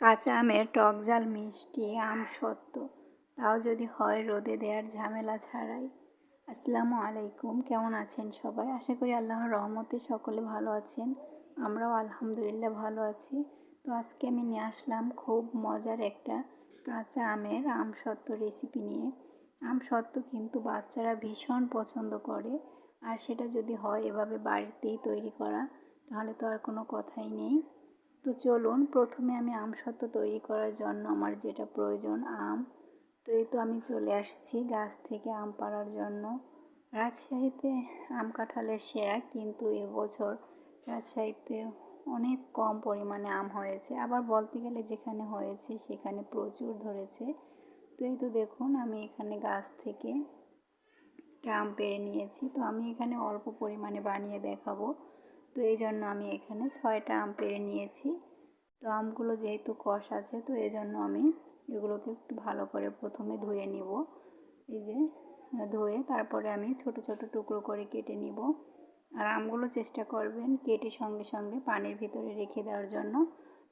কাঁচা আমের টক ঝাল মিষ্টি আম সত্ত্ব, তাও যদি হয় রোদে দেওয়ার ঝামেলা ছাড়াই। আসসালামু আলাইকুম, কেমন আছেন সবাই? আশা করি আল্লাহর রহমতে সকলে ভালো আছেন। আমরাও আলহামদুলিল্লাহ ভালো আছি। তো আজকে আমি নিয়ে আসলাম খুব মজার একটা কাঁচা আমের আম সত্ত্ব রেসিপি নিয়ে। আম সত্ত্ব কিন্তু বাচ্চারা ভীষণ পছন্দ করে, আর সেটা যদি হয় এভাবে বাড়িতেই তৈরি করা, তাহলে তো আর কোনো কথাই নেই। তো চলুন, প্রথমে আমি আমসত্ত্ব তৈরি করার জন্য আমার যেটা প্রয়োজন আম। তো এই তো আমি চলে আসছি গাছ থেকে আম পাড়ার জন্য। রাজশাহীতে আম কাঁঠালের সেরা, কিন্তু এবছর রাজশাহীতে অনেক কম পরিমাণে আম হয়েছে, আবার বলতে গেলে যেখানে হয়েছে সেখানে প্রচুর ধরেছে। তো এই তো দেখুন, আমি এখানে গাছ থেকে আম পেড়ে নিয়েছি। তো আমি এখানে অল্প পরিমাণে বানিয়ে দেখাবো, তো এই জন্য আমি এখানে 6টা আম পেড়ে নিয়েছি। তো আমগুলো যেহেতু কষ আছে, তো এই জন্য আমি এগুলোকে একটু ভালো করে প্রথমে ধুয়ে নিব। এই যে ধুয়ে তারপরে আমি ছোট ছোট টুকরো করে কেটে নিব। আর আমগুলো চেষ্টা করবেন কেটে সঙ্গে সঙ্গে পানির ভিতরে রেখে দেওয়ার জন্য,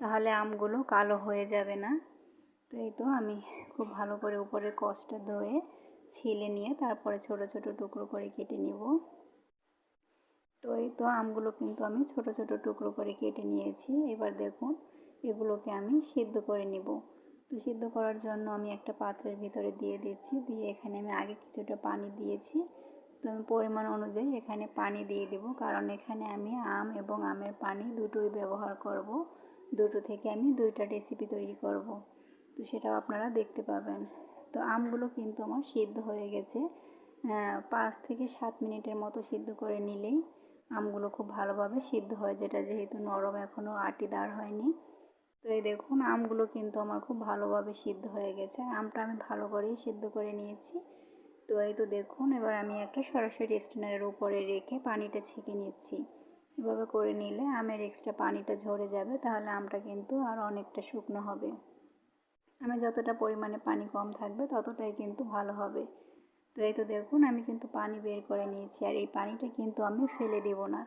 তাহলে আমগুলো কালো হয়ে যাবে না। তো এই তো আমি খুব ভালো করে উপরের কষটা ধুয়ে ছিলে নিয়ে তারপরে ছোট ছোট টুকরো করে কেটে নিব। তো এই তো আমগুলো কিন্তু আমি ছোট ছোট টুকরো করে কেটে নিয়েছি। এবার দেখুন, এগুলোকে আমি সিদ্ধ করে নিব। তো সিদ্ধ করার জন্য আমি একটা পাত্রের ভিতরে দিয়ে দিচ্ছি, দিয়ে এখানে আমি আগে কিছুটা পানি দিয়েছি। তো আমি পরিমাণ অনুযায়ী এখানে পানি দিয়ে দেব, কারণ এখানে আমি আম এবং আমের পানি দুটোই ব্যবহার করব। দুটো থেকে আমি 2টা রেসিপি তৈরি করব, তো সেটাও আপনারা দেখতে পাবেন। তো আমগুলো কিন্তু আমার সিদ্ধ হয়ে গেছে। 5 থেকে 7 মিনিটের মতো সিদ্ধ করে নিলেই আমগুলো খুব ভালোভাবে সিদ্ধ হয়, যেহেতু নরম, এখনও আটি দাঁড় হয়নি। তো এই দেখুন, আমগুলো কিন্তু আমার খুব ভালোভাবে সিদ্ধ হয়ে গেছে। আমটা আমি ভালো করেই সিদ্ধ করে নিয়েছি। তো এই তো দেখুন, এবার আমি একটা সরাসরি স্ট্যান্ডের উপরে রেখে পানিটা ছেঁকে নিচ্ছি। এভাবে করে নিলে আমের এক্সট্রা পানিটা ঝরে যাবে, তাহলে আমটা কিন্তু আর অনেকটা শুকনো হবে। আমি যতটা পরিমাণে পানি কম থাকবে ততটাই কিন্তু ভালো হবে। তো এই তো দেখুন, আমি কিন্তু পানি বের করে নিয়েছি, আর এই পানিটা কিন্তু আমি ফেলে দেব না।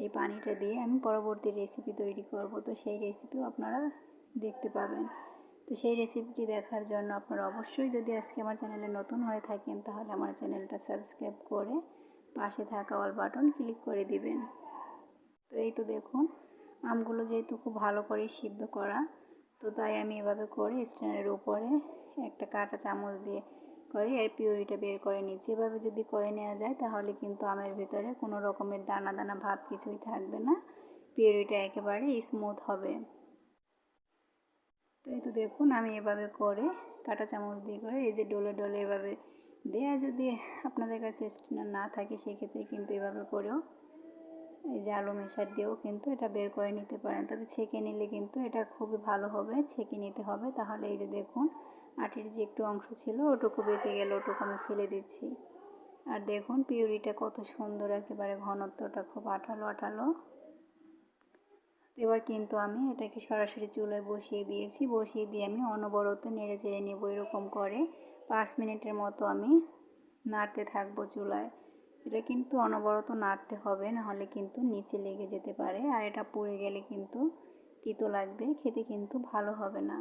এই পানিটা দিয়ে আমি পরবর্তী রেসিপি তৈরি করব, তো সেই রেসিপিও আপনারা দেখতে পাবেন। তো সেই রেসিপিটি দেখার জন্য আপনারা অবশ্যই, যদি আজকে আমার চ্যানেলে নতুন হয়ে থাকেন, তাহলে আমার চ্যানেলটা সাবস্ক্রাইব করে পাশে থাকা অল বাটন ক্লিক করে দিবেন। তো এই তো দেখুন, আমগুলো যেহেতু খুব ভালো করে সিদ্ধ করা, তো তাই আমি এভাবে করে স্ট্যান্ডের উপরে একটা কাঁটা চামচ দিয়ে করে এর পিউরিটা বের করে নিচ্ছি। এভাবে যদি করে নেওয়া যায়, তাহলে কিন্তু আমের ভিতরে কোনো রকমের দানা দানা ভাব কিছুই থাকবে না, পিউরিটা একেবারে স্মুথ হবে। তো এই তো দেখুন, আমি এভাবে করে কাঁটা চামচ দিয়ে করে এই যে ডলে ডলে এভাবে দেয়া, যদি আপনাদের কাছে স্ট্যান্ডার না থাকে সেক্ষেত্রে কিন্তু এভাবে করেও এই যে আলু মেশার দিয়েও কিন্তু এটা বের করে নিতে পারেন। তবে ছেঁকে নিলে কিন্তু এটা খুবই ভালো হবে, ছেঁকে নিতে হবে, তাহলে এই যে দেখুন, আটির যে একটু অংশ ছিল ওটুকু বেঁচে গেল, ওটুকু আমি ফেলে দিচ্ছি। আর দেখুন পিউরিটা কত সুন্দর, একেবারে ঘনত্বটা খুব আঠালো আঠালো। এবার কিন্তু আমি এটাকে সরাসরি চুলায় বসিয়ে দিয়েছি, বসিয়ে দিয়ে আমি অনবরত নেড়ে চেড়ে নেব। এরকম করে 5 মিনিটের মতো আমি নাড়তে থাকবো চুলায়। এটা কিন্তু অনবরত নাড়তে হবে, নাহলে কিন্তু নিচে লেগে যেতে পারে, আর এটা পুড়ে গেলে কিন্তু তিতো লাগবে, খেতে কিন্তু ভালো হবে না।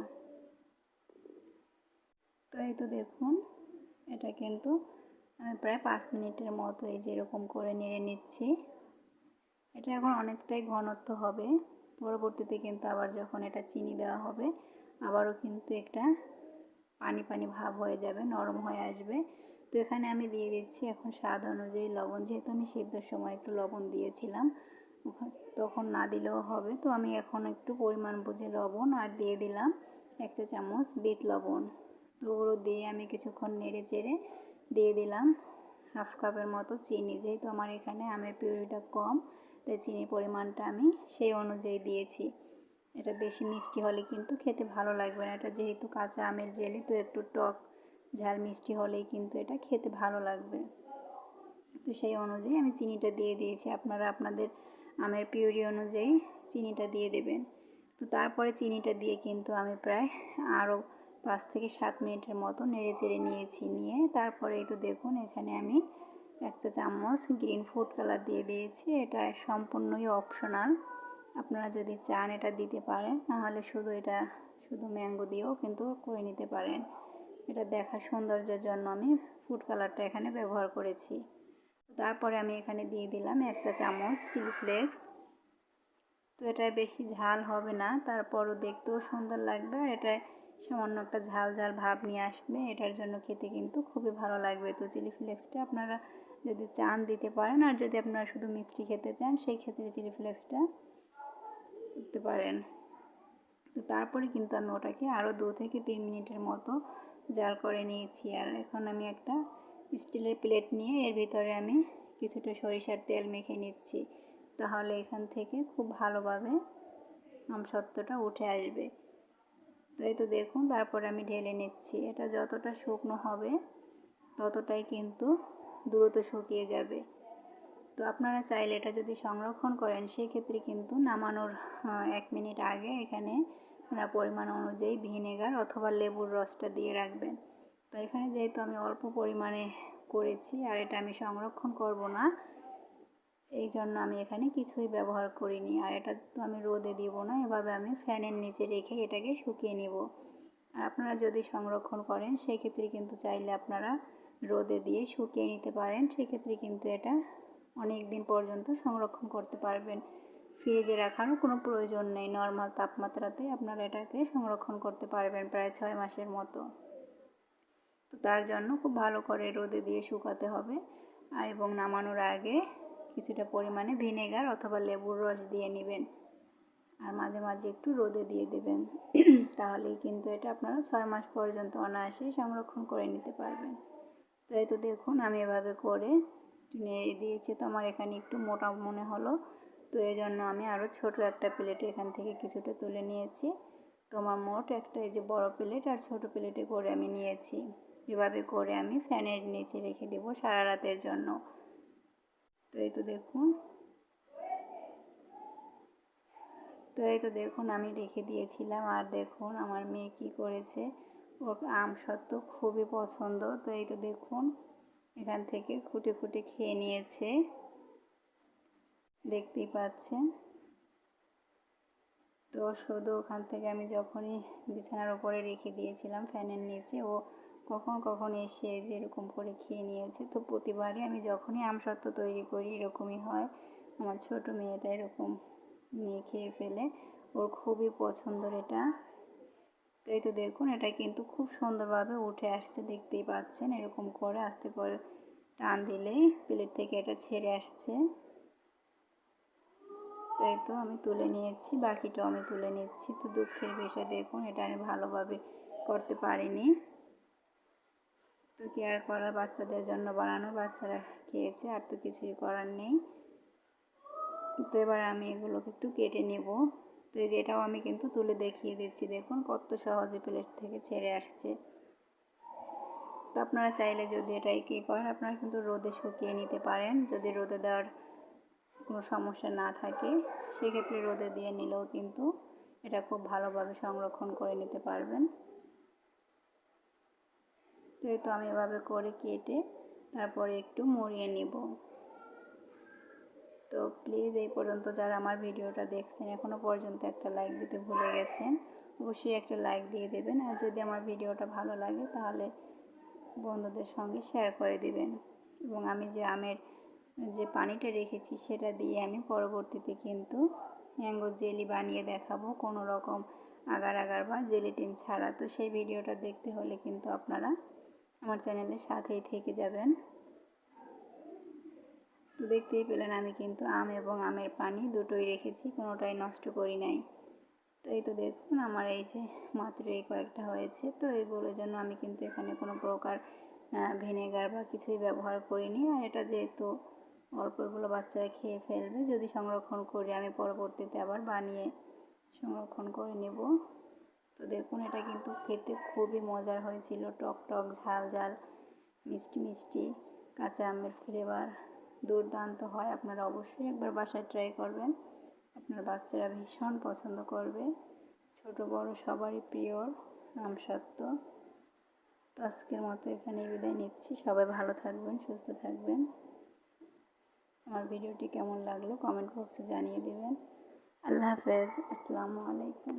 তো এই তো দেখুন, এটা কিন্তু আমি প্রায় 5 মিনিটের মতো এই যে এরকম করে নেড়ে নিচ্ছি। এটা এখন অনেকটাই ঘনত্ব হবে। পরবর্তীতে কিন্তু আবার যখন এটা চিনি দেওয়া হবে, আবারও কিন্তু একটা পানি পানি ভাব হয়ে যাবে, নরম হয়ে আসবে। তো এখানে আমি দিয়ে দিচ্ছি এখন স্বাদ অনুযায়ী লবণ, যেহেতু আমি সিদ্ধর সময় একটু লবণ দিয়েছিলাম, তখন না দিলেও হবে। তো আমি এখন একটু পরিমাণ বুঝে লবণ আর দিয়ে দিলাম 1 চা চামচ বিট লবণ। তো ওগুলো দিয়ে আমি কিছুক্ষণ নেড়ে চেড়ে দিয়ে দিলাম হাফ কাপের মতো চিনি। যেহেতু আমার এখানে আমের পিউরিটা কম, তাই চিনির পরিমাণটা আমি সেই অনুযায়ী দিয়েছি। এটা বেশি মিষ্টি হলে কিন্তু খেতে ভালো লাগবে না, এটা যেহেতু কাঁচা আমের জেলি, তো একটু টক ঝাল মিষ্টি হলেই কিন্তু এটা খেতে ভালো লাগবে। তো সেই অনুযায়ী আমি চিনিটা দিয়ে দিয়েছি, আপনারা আপনাদের আমের পিউরি অনুযায়ী চিনিটা দিয়ে দেবেন। তো তারপরে চিনিটা দিয়ে কিন্তু আমি প্রায় আরও 5 থেকে 7 মিনিটের মতো নেড়ে চেড়ে নিয়েছি। নিয়ে তারপরে এই তো দেখুন, এখানে আমি 1 চা চামচ গ্রিন ফুড কালার দিয়ে দিয়েছি। এটা সম্পূর্ণই অপশনাল, আপনারা যদি চান এটা দিতে পারেন, নাহলে শুধু এটা শুধু ম্যাঙ্গো দিয়েও কিন্তু করে নিতে পারেন। এটা দেখার সৌন্দর্যের জন্য আমি ফুড কালারটা এখানে ব্যবহার করেছি। তারপরে আমি এখানে দিয়ে দিলাম 1 চা চামচ চিলি ফ্লেক্স। তো এটা বেশি ঝাল হবে না, তারপরও দেখতেও সুন্দর লাগবে, আর এটা সামান্য একটা ঝাল ঝাল ভাব নিয়ে আসবে। এটার জন্য খেতে কিন্তু খুবই ভালো লাগবে। তো চিলি ফ্লেক্সটা আপনারা যদি চান দিতে পারেন, আর যদি আপনারা শুধু মিষ্টি খেতে চান সেই ক্ষেত্রে চিলি ফ্লেক্সটা দিতে পারেন। তো তারপরে কিন্তু আমি ওটাকে আরও 2 থেকে 3 মিনিটের মতো জাল করে নিয়েছি। আর এখন আমি একটা স্টিলের প্লেট নিয়ে এর ভিতরে আমি কিছুটা সরিষার তেল মেখে নিচ্ছি, তাহলে এখান থেকে খুব ভালোভাবে আমসত্ত্বটা উঠে আসবে। তো এই তো দেখুন, তারপরে আমি ঢেলে নিচ্ছি। এটা যতটা শুকনো হবে ততটাই কিন্তু দ্রুত শুকিয়ে যাবে। তো আপনারা চাইলে এটা যদি সংরক্ষণ করেন সেক্ষেত্রে কিন্তু নামানোর 1 মিনিট আগে এখানে আপনারা পরিমাণ অনুযায়ী ভিনেগার অথবা লেবুর রসটা দিয়ে রাখবেন। তো এখানে যেহেতু আমি অল্প পরিমাণে করেছি আর এটা আমি সংরক্ষণ করব না, এই জন্য আমি এখানে কিছুই ব্যবহার করিনি। আর এটা তো আমি রোদে দিব না, এভাবে আমি ফ্যানের নিচে রেখে এটাকে শুকিয়ে নেব। আর আপনারা যদি সংরক্ষণ করেন সেক্ষেত্রে কিন্তু চাইলে আপনারা রোদে দিয়ে শুকিয়ে নিতে পারেন। সেক্ষেত্রে কিন্তু এটা অনেক দিন পর্যন্ত সংরক্ষণ করতে পারবেন। ফ্রিজে রাখারও কোনো প্রয়োজন নেই, নর্মাল তাপমাত্রাতে আপনারা এটাকে সংরক্ষণ করতে পারবেন প্রায় 6 মাসের মতো। তো তার জন্য খুব ভালো করে রোদে দিয়ে শুকাতে হবে। আর এবং নামানোর আগে কিছুটা পরিমাণে ভিনেগার অথবা লেবুর রস দিয়ে নেবেন, আর মাঝে মাঝে একটু রোদে দিয়ে দেবেন। তাহলেই কিন্তু এটা আপনারা 6 মাস পর্যন্ত অনায়াসেই সংরক্ষণ করে নিতে পারবেন। তো এই তো দেখুন, আমি এভাবে করে নেড়ে দিয়েছি। তো আমার এখানে একটু মোটা মনে হলো, তো এই জন্য আমি আরও ছোট একটা প্লেটে এখান থেকে কিছুটা তুলে নিয়েছি। তো আমার মোট একটা এই যে বড় প্লেট আর ছোট প্লেটে করে আমি নিয়েছি। এভাবে করে আমি ফ্যানের নিচে রেখে দেবো সারা রাতের জন্য। তো এই তো দেখুন, আমি রেখে দিয়েছিলাম। আর দেখুন আমার মেয়ে কি করেছে, ওর আমসত্ত্ব খুবই পছন্দ। তো এই তো দেখুন, এখান থেকে খুঁটে খুঁটে খেয়ে নিয়েছে, দেখতেই পাচ্ছেন। তো শুধু ওখান থেকে আমি যখনই বিছানার উপরে রেখে দিয়েছিলাম ফ্যানের নিচে, ও কখন এসে যেরকম করে খেয়ে নিয়েছে। তো প্রতিবারই আমি যখনই আমসত্ত্ব তৈরি করি এরকমই হয়, আমার ছোট মেয়েটা এরকম নিয়ে খেয়ে ফেলে, ওর খুবই পছন্দের এটা। তো এই তো দেখুন, এটা কিন্তু খুব সুন্দরভাবে উঠে আসছে, দেখতেই পাচ্ছেন। এরকম করে আস্তে করে টান দিলেই প্লেট থেকে এটা ছেড়ে আসছে। তো এই তো আমি তুলে নিয়েছি, বাকিটাও আমি তুলে নিচ্ছি। তো দুঃখের বিষয় দেখুন, এটা আমি ভালোভাবে করতে পারিনি। তো কি আর করার, বাচ্চাদের জন্য বানানো, বাচ্চারা খেয়েছে, আর তো কিছুই করার নেই। তো এবার আমি এগুলোকে একটু কেটে নেব। তো এই যে এটাও আমি কিন্তু তুলে দেখিয়ে দিচ্ছি, দেখুন কত সহজে প্লেট থেকে ছেড়ে আসছে। তো আপনারা চাইলে যদি এটাই কি করেন, আপনারা কিন্তু রোদে শুকিয়ে নিতে পারেন। যদি রোদে দেওয়ার কোনো সমস্যা না থাকে সেক্ষেত্রে রোদে দিয়ে নিলেও কিন্তু এটা খুব ভালোভাবে সংরক্ষণ করে নিতে পারবেন। তো এই তো আমি এভাবে করে কেটে তারপরে একটু মুড়িয়ে নিব। তো প্লিজ এই পর্যন্ত যারা আমার ভিডিওটা দেখছেন এখনও পর্যন্ত একটা লাইক দিতে ভুলে গেছেন, অবশ্যই একটা লাইক দিয়ে দেবেন। আর যদি আমার ভিডিওটা ভালো লাগে তাহলে বন্ধুদের সঙ্গে শেয়ার করে দিবেন। এবং আমি যে আমের যে পানিটা রেখেছি সেটা দিয়ে আমি পরবর্তীতে কিন্তু ম্যাঙ্গো জেলি বানিয়ে দেখাবো, কোনো রকম আগার আগার বা জেলিটিন ছাড়া। তো সেই ভিডিওটা দেখতে হলে কিন্তু আপনারা আমার চ্যানেলের সাথেই থেকে যাবেন। তো দেখতেই পেলেন আমি কিন্তু আম এবং আমের পানি দুটোই রেখেছি, কোনোটাই নষ্ট করি নাই। তো এই তো দেখুন, আমার এই যে মাত্র এই কয়েকটা হয়েছে। তো এগুলোর জন্য আমি কিন্তু এখানে কোনো প্রকার ভিনেগার বা কিছুই ব্যবহার করিনি। আর এটা যেহেতু অল্প, এগুলো বাচ্চারা খেয়ে ফেলবে, যদি সংরক্ষণ করি আমি পরবর্তীতে আবার বানিয়ে সংরক্ষণ করে নেব। তো দেখুন, এটা কিন্তু খেতে খুবই মজার হয়েছিল, টক টক, ঝাল ঝাল, মিষ্টি মিষ্টি, কাঁচা আমের ফ্লেভার দুর্দান্ত হয়। আপনারা অবশ্যই একবার বাসায় ট্রাই করবেন, আপনার বাচ্চারা ভীষণ পছন্দ করবে। ছোট বড় সবারই প্রিয় আমসত্ত্ব। তো আজকের মতো এখানেই বিদায় নিচ্ছি। সবাই ভালো থাকবেন, সুস্থ থাকবেন। আমার ভিডিওটি কেমন লাগলো কমেন্ট বক্সে জানিয়ে দেবেন। আল্লাহ হাফেজ, আসসালামু আলাইকুম।